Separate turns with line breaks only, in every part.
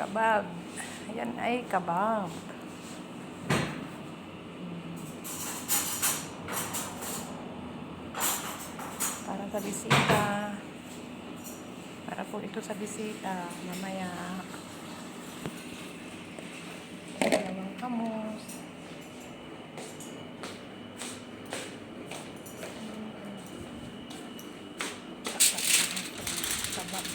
Kabab. Ayan ay kabab. Para sa bisita. Para po ito sa bisita. Mamaya. Dalawang kamos. Kabab.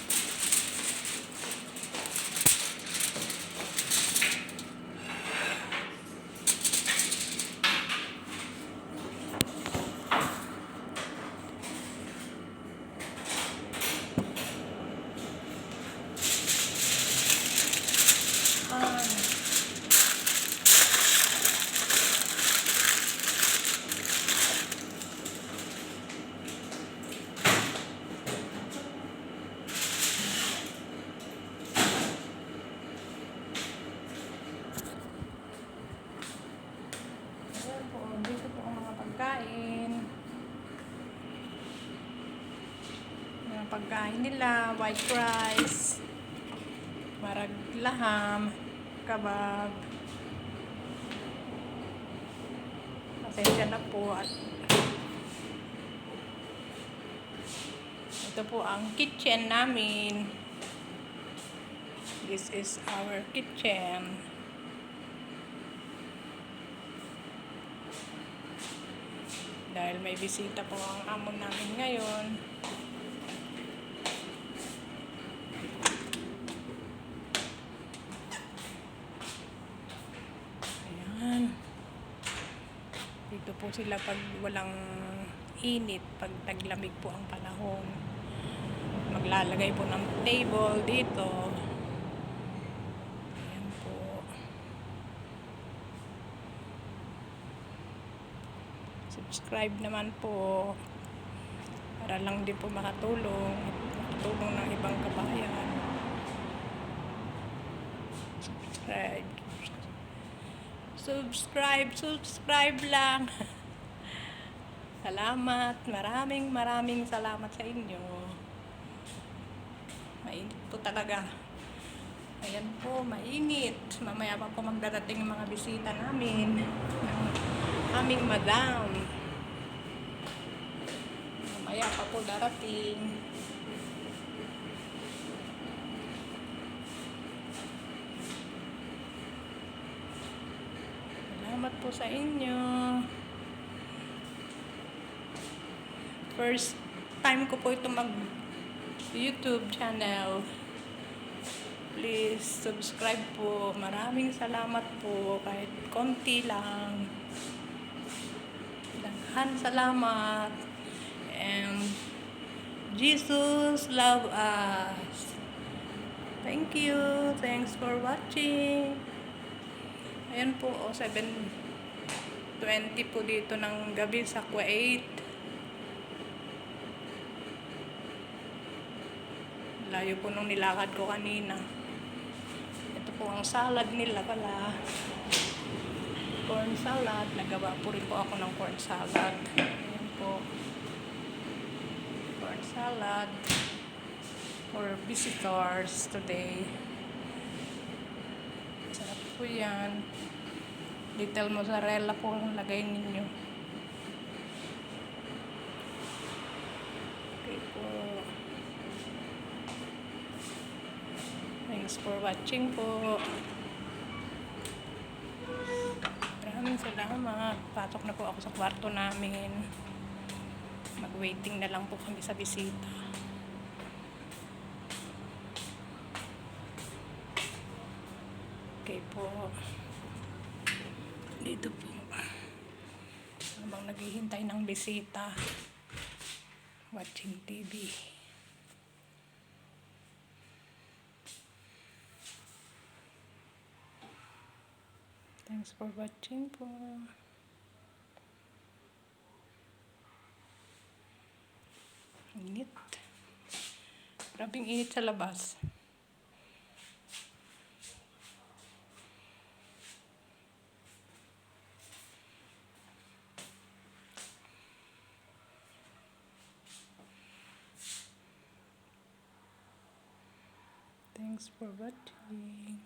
Dito po ang mga pagkain. Mga pagkain nila, white rice, marag laham, kabab. Pasensya na po at ito po ang kitchen namin. This is our kitchen. Dahil may bisita po ang amo namin ngayon. Ayan. Dito po sila pag walang init, pag taglamig po ang panahon. Maglalagay po ng table dito. Ayan po. Subscribe naman po para lang din po makatulong ng ibang kabayan. Subscribe lang. Salamat, maraming salamat sa inyo. Mainit po talaga. Ayan po, mainit. Mamaya pa po magdarating yung mga bisita namin. Aming madam. Mamaya pa po darating. Salamat po sa inyo. First time ko po ito mag-YouTube channel. Please subscribe po. Maraming salamat po. Kahit konti lang. Daghan salamat. And Jesus love us. Thank you. Thanks for watching. Ayan po, 7:20 po dito ng gabi sa Kuwait. Layo po nung nilakad ko kanina. Ito po ang salad nila pala. Corn salad. Nagawa po rin po ako ng corn salad. Ayan po. Corn salad for visitors today. Sarap po yan. Little mozzarella po ang lagay ninyo. Okay po. Thanks for watching po. Maraming salamat. Pasok na po ako sa kwarto namin. Mag-waiting na lang po kami sa bisita. Okay po. Dito po. Habang naghihintay ng bisita. Watching TV. Thanks for watching po. Init. Grabing init sa labas. Thanks. Thanks for watching.